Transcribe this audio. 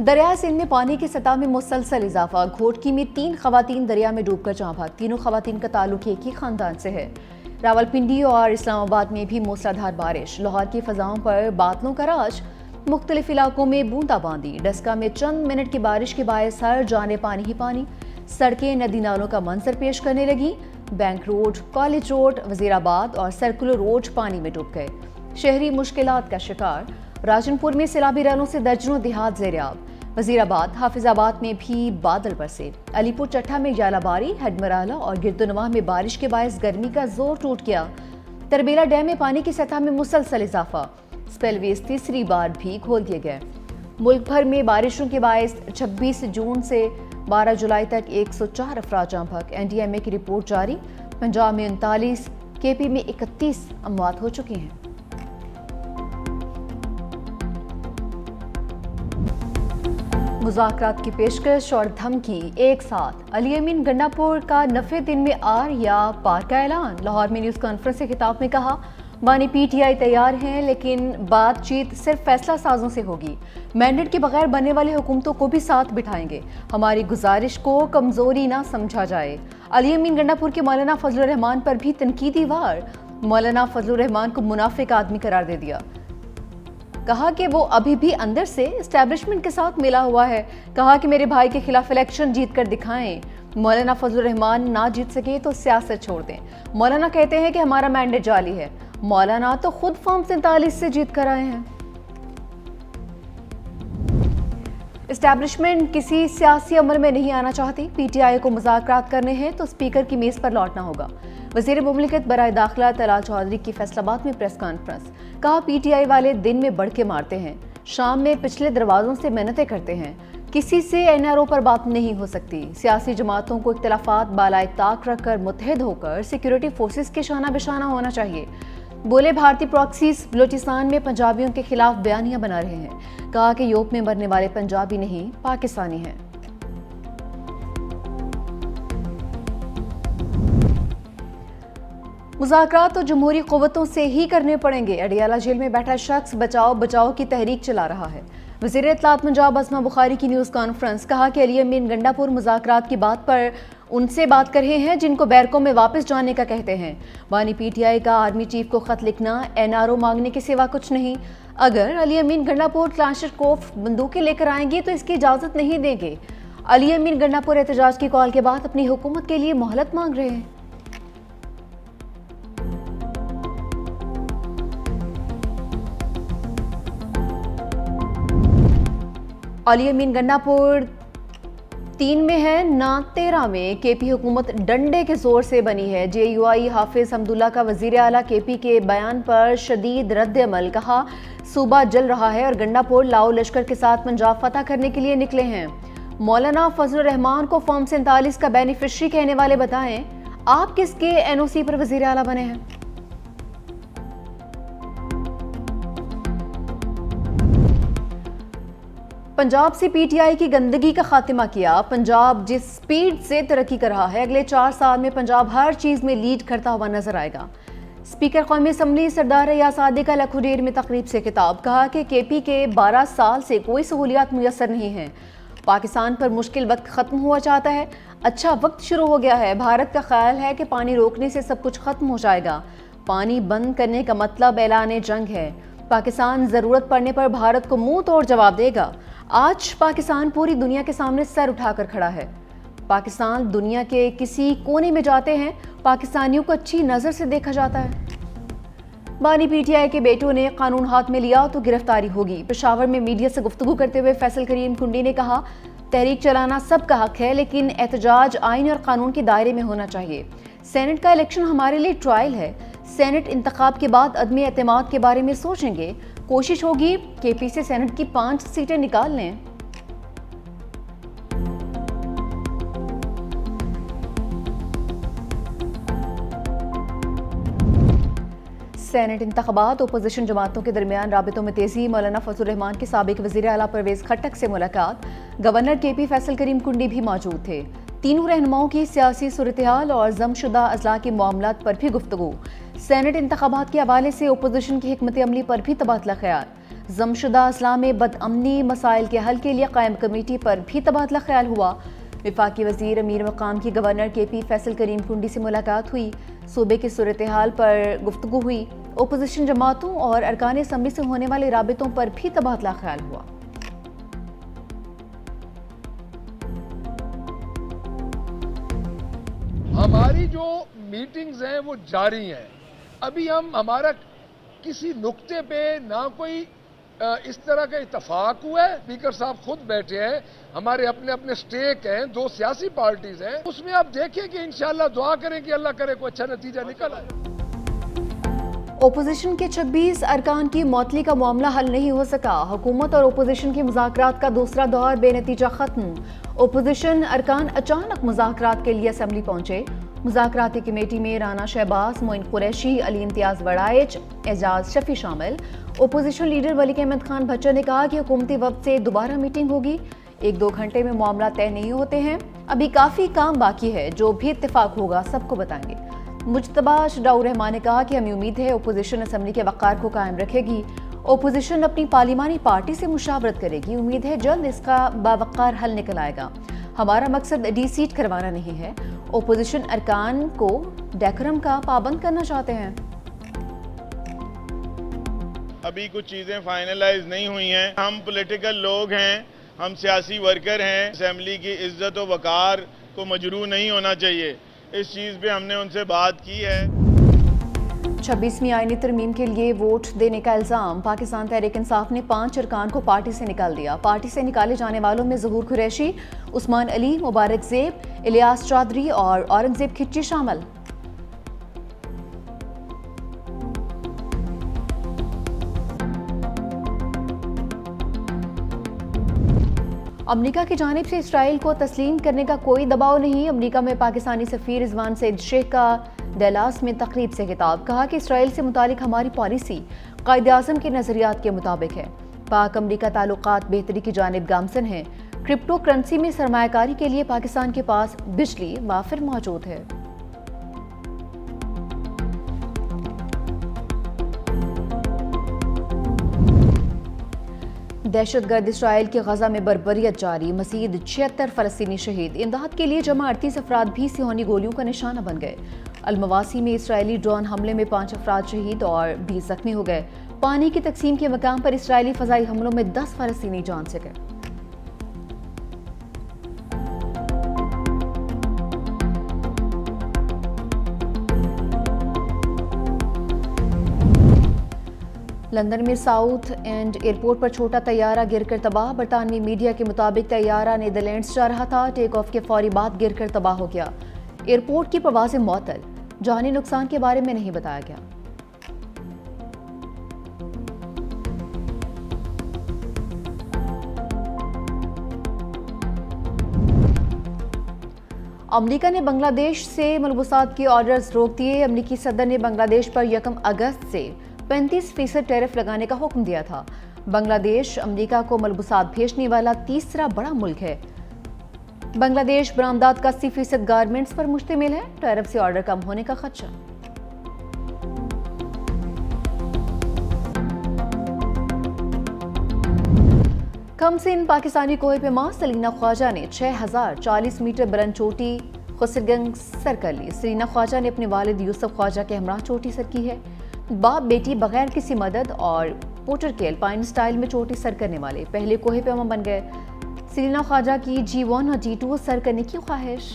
دریائے سندھ میں پانی کی سطح میں مسلسل اضافہ، گھوٹکی میں 3 خواتین دریا میں ڈوب کر جاں بحق، تینوں خواتین کا تعلق ایک ہی خاندان سے ہے۔ راولپنڈی اور اسلام آباد میں بھی موسلادھار بارش، لاہور کی فضاؤں پر بادلوں کا راج، مختلف علاقوں میں بوندا باندی، ڈسکا میں چند منٹ کی بارش کے باعث ہر جانے پانی ہی پانی، سڑکیں ندی نالوں کا منظر پیش کرنے لگیں، بینک روڈ، کالج روڈ، وزیر آباد اور سرکولر روڈ پانی میں ڈوب گئے، شہری مشکلات کا شکار، راجن پور میں سیلابی ریلوں سے درجنوں دیہات زیریاب، وزیر آباد، حافظ آباد میں بھی بادل برسے، علی پور چٹھا میں ژالہ باری، ہڈمرالہ اور گردونواح میں بارش کے باعث گرمی کا زور ٹوٹ گیا، تربیلا ڈیم میں پانی کی سطح میں مسلسل اضافہ، سپیل ویز تیسری بار بھی کھول دیے گئے۔ ملک بھر میں بارشوں کے باعث 26 جون سے 12 جولائی تک 104 افراد جاں بحق، این ڈی ایم اے کی رپورٹ جاری، پنجاب میں 39، کے پی میں 31 اموات ہو چکی ہیں۔ مذاکرات کی پیشکش اور دھمکی ایک ساتھ، علی امین گنڈا پور کا 90 دن میں آر یا پار کا اعلان، لاہور میں نیوز کانفرنس سے خطاب میں کہا، بانی پی ٹی آئی تیار ہیں لیکن بات چیت صرف فیصلہ سازوں سے ہوگی، مینڈیٹ کے بغیر بننے والی حکومتوں کو بھی ساتھ بٹھائیں گے، ہماری گزارش کو کمزوری نہ سمجھا جائے۔ علی امین گنڈا پور کے مولانا فضل الرحمان پر بھی تنقیدی وار، مولانا فضل الرحمان کو منافق آدمی قرار دے دیا، کہا کہ وہ ابھی بھی اندر سے اسٹیبلشمنٹ کے ساتھ ملا ہوا ہے، کہا کہ میرے بھائی کے خلاف الیکشن جیت کر دکھائیں، مولانا فضل الرحمان نہ جیت سکے تو سیاست چھوڑ دیں، مولانا کہتے ہیں کہ ہمارا مینڈیٹ جعلی ہے، مولانا تو خود فارم 47 سے جیت کر آئے ہیں۔ اسٹیبلشمنٹ کسی سیاسی عمل میں نہیں آنا چاہتی، پی ٹی آئی کو مذاکرات کرنے ہیں تو اسپیکر کی میز پر لوٹنا ہوگا، وزیر مملکت برائے داخلہ طلال چودھری کی فیصل آباد میں پریس کانفرنس، کہا پی ٹی آئی والے دن میں بڑھ کے مارتے ہیں، شام میں پچھلے دروازوں سے منتیں کرتے ہیں، کسی سے این آر او پر بات نہیں ہو سکتی، سیاسی جماعتوں کو اختلافات بالائے طاق رکھ کر متحد ہو کر سیکیورٹی فورسز کے شانہ بشانہ ہونا چاہیے۔ بولے بھارتی پراکسیز بلوچستان میں پنجابیوں کے خلاف بیانیاں بنا رہے ہیں، کہا کہ یوپ میں مرنے والے پنجابی نہیں پاکستانی ہیں۔ مذاکرات تو جمہوری قوتوں سے ہی کرنے پڑیں گے، اڈیالہ جیل میں بیٹھا شخص بچاؤ بچاؤ کی تحریک چلا رہا ہے، وزیر اطلاعات پنجاب اسما بخاری کی نیوز کانفرنس، کہا کہ علی امین گنڈا پور مذاکرات کی بات پر ان سے بات کر رہے ہیں جن کو بیرکوں میں واپس جانے کا کہتے ہیں، بانی پی ٹی آئی کا آرمی چیف کو خط لکھنا این آر او مانگنے کے سوا کچھ نہیں، اگر علی امین گنڈا پور کلاشنکوف بندوقیں لے کر آئیں گے تو اس کی اجازت نہیں دیں گے، علی امین گنڈا پور احتجاج کی کال کے بعد اپنی حکومت کے لیے مہلت مانگ رہے ہیں۔ علی امین گنڈا پور 3 میں ہے نہ 13 میں، کے پی حکومت ڈنڈے کے زور سے بنی ہے، جے یو آئی حافظ حمداللہ کا وزیر اعلیٰ کے پی کے بیان پر شدید رد عمل، کہا صوبہ جل رہا ہے اور گنڈا پور لاؤ لشکر کے ساتھ پنجاب فتح کرنے کے لیے نکلے ہیں، مولانا فضل الرحمان کو فارم 47 کا بینیفیشری کہنے والے بتائیں آپ کس کے این او سی پر وزیر اعلیٰ بنے ہیں؟ پنجاب سے پی ٹی آئی کی گندگی کا خاتمہ کیا، پنجاب جس سپیڈ سے ترقی کر رہا ہے اگلے 4 سال میں پنجاب ہر چیز میں لیڈ کرتا ہوا نظر آئے گا، اسپیکر قومی اسمبلی سردار ریاض صادق کا لکھوڈیر میں تقریب سے خطاب، کہا کہ کے پی کے 12 سال سے کوئی سہولیات میسر نہیں ہیں، پاکستان پر مشکل وقت ختم ہوا چاہتا ہے، اچھا وقت شروع ہو گیا ہے، بھارت کا خیال ہے کہ پانی روکنے سے سب کچھ ختم ہو جائے گا، پانی بند کرنے کا مطلب اعلان جنگ ہے، پاکستان ضرورت پڑنے پر بھارت کو منہ توڑ جواب دے گا، آج پاکستان پوری دنیا کے سامنے سر اٹھا کر کھڑا ہے، پاکستان دنیا کے کسی کونے میں جاتے ہیں پاکستانیوں کو اچھی نظر سے دیکھا جاتا ہے، بانی پی ٹی آئی کے بیٹوں نے قانون ہاتھ میں لیا تو گرفتاری ہوگی، پشاور میں میڈیا سے گفتگو کرتے ہوئے فیصل کریم کنڈی نے کہا تحریک چلانا سب کا حق ہے لیکن احتجاج آئین اور قانون کے دائرے میں ہونا چاہیے، سینٹ کا الیکشن ہمارے لیے ٹرائل ہے، سینٹ انتخاب کے بعد عدم اعتماد کے بارے میں سوچیں گے، کوشش ہوگی کے پی سے سینٹ کی 5 سیٹیں نکال لیں۔ سینٹ انتخابات، اپوزیشن جماعتوں کے درمیان رابطوں میں تیزی، مولانا فضل الرحمان کے سابق وزیر اعلیٰ پرویز خٹک سے ملاقات، گورنر کے پی فیصل کریم کنڈی بھی موجود تھے، تینوں رہنماؤں کی سیاسی صورتحال اور ضم شدہ اضلاع کے معاملات پر بھی گفتگو، سینٹ انتخابات کے حوالے سے اپوزیشن کی حکمت عملی پر بھی تبادلہ خیال، ضمشدہ اضلاع میں بدامنی مسائل کے حل کے لیے قائم کمیٹی پر بھی تبادلہ خیال ہوا۔ وفاقی وزیر امیر مقام کی گورنر کے پی فیصل کریم کنڈی سے ملاقات ہوئی۔ صوبے کی صورتحال پر گفتگو ہوئی۔ اپوزیشن جماعتوں اور ارکان اسمبلی سے ہونے والے رابطوں پر بھی تبادلہ خیال ہوا۔ ہماری جو میٹنگز ہیں وہ جاری ہیں۔ ابھی ہمارا کسی نقطے پہ نہ کوئی اس طرح کا اتفاق ہوا ہے۔ اسپیکر صاحب خود بیٹھے ہیں، ہمارے اپنے اپنے سٹیک ہیں، دو سیاسی پارٹیز ہیں، اس میں آپ دیکھیں کہ انشاءاللہ دعا کریں کہ اللہ کرے کوئی اچھا نتیجہ نکل آئے۔ اپوزیشن کے 26 ارکان کی معطلی کا معاملہ حل نہیں ہو سکا۔ حکومت اور اپوزیشن کے مذاکرات کا دوسرا دور بے نتیجہ ختم۔ اپوزیشن ارکان اچانک مذاکرات کے لیے اسمبلی پہنچے۔ مذاکراتی کمیٹی میں رانا شہباز، معین قریشی، علی امتیاز وڑائچ، اعجاز شفیع شامل۔ اپوزیشن لیڈر ملک احمد خان بھچر نے کہا کہ حکومتی وفد سے دوبارہ میٹنگ ہوگی۔ 1-2 گھنٹے میں معاملہ طے نہیں ہوتے ہیں، ابھی کافی کام باقی ہے، جو بھی اتفاق ہوگا سب کو بتائیں گے۔ مجتبیٰ شجاع الرحمان نے کہا کہ ہمیں امید ہے اپوزیشن اسمبلی کے وقار کو قائم رکھے گی۔ اپوزیشن اپنی پارلیمانی پارٹی سے مشاورت کرے گی، امید ہے جلد اس کا باوقار حل نکل آئے گا۔ ہمارا مقصد ڈی سیٹ کروانا نہیں ہے، اپوزیشن ارکان کو ڈیکورم کا پابند کرنا چاہتے ہیں۔ ابھی کچھ چیزیں فائنلائز نہیں ہوئی ہیں۔ ہم پولیٹیکل لوگ ہیں، ہم سیاسی ورکر ہیں، اسمبلی کی عزت و وقار کو مجروح نہیں ہونا چاہیے، اس چیز پہ ہم نے ان سے بات کی ہے۔ 26ویں آئینی ترمیم کے لیے ووٹ دینے کا الزام۔ پاکستان تحریک انصاف نے 5 ارکان کو پارٹی سے نکال دیا۔ پارٹی سے نکالے جانے والوں میں ظہور قریشی، عثمان علی، مبارک زیب، الیاس چودھری اور اورنگزیب کھچی شامل۔ امریکہ کی جانب سے اسرائیل کو تسلیم کرنے کا کوئی دباؤ نہیں۔ امریکہ میں پاکستانی سفیر رضوان سعید شیخ کا ڈیلاس میں تقریب سے خطاب، کہا کہ اسرائیل سے متعلق ہماری پالیسی قائد اعظم کے نظریات کے مطابق ہے۔ پاک امریکہ تعلقات بہتری کی جانب گامزن ہیں۔ کرپٹو کرنسی میں سرمایہ کاری کے لیے پاکستان کے پاس بجلی وافر موجود ہے۔ دہشت گرد اسرائیل کی غزہ میں بربریت جاری، مزید 76 فلسطینی شہید۔ امداد کے لیے جمع 38 افراد بھی صہیونی گولیوں کا نشانہ بن گئے۔ المواسی میں اسرائیلی ڈرون حملے میں 5 افراد شہید اور 20 زخمی ہو گئے۔ پانی کی تقسیم کے مقام پر اسرائیلی فضائی حملوں میں 10 فلسطینی جان سے گئے۔ لندن میں ساؤتھ اینڈ ایئرپورٹ پر چھوٹا طیارہ گر کر تباہ۔ برطانوی میڈیا کے مطابق طیارہ نیدرلینڈز جا رہا تھا، ٹیک آف کے فوری بعد گر کر تباہ ہو گیا۔ ایئرپورٹ کی پروازیں معطل، جانی نقصان کے بارے میں نہیں بتایا گیا۔ امریکہ نے بنگلہ دیش سے ملبوسات کے آرڈرز روک دیے۔ امریکی صدر نے بنگلہ دیش پر 1 اگست سے 35% ٹیرف لگانے کا حکم دیا تھا۔ بنگلہ دیش امریکہ کو ملبوسات بھیجنے والا تیسرا بڑا ملک ہے۔ بنگلہ دیش برآمدات کا 80% گارمنٹس پر مشتمل ہے۔ ٹیرف سے آرڈر کم ہونے کا خدشہ۔ کم سن پاکستانی کوہ پیما سلینا خواجہ نے 6040 میٹر بلند چوٹی خسرگنگ سر کر لی۔ سلینا خواجہ نے اپنے والد یوسف خواجہ کے ہمراہ چوٹی سر کی ہے۔ باپ بیٹی بغیر کسی مدد اور پوٹر کے الپائن سٹائل میں چوٹی سر کرنے والے پہلے کوہ پیما بن گئے۔ سلینا خواجہ کی G1 اور G2 سر کرنے کی خواہش۔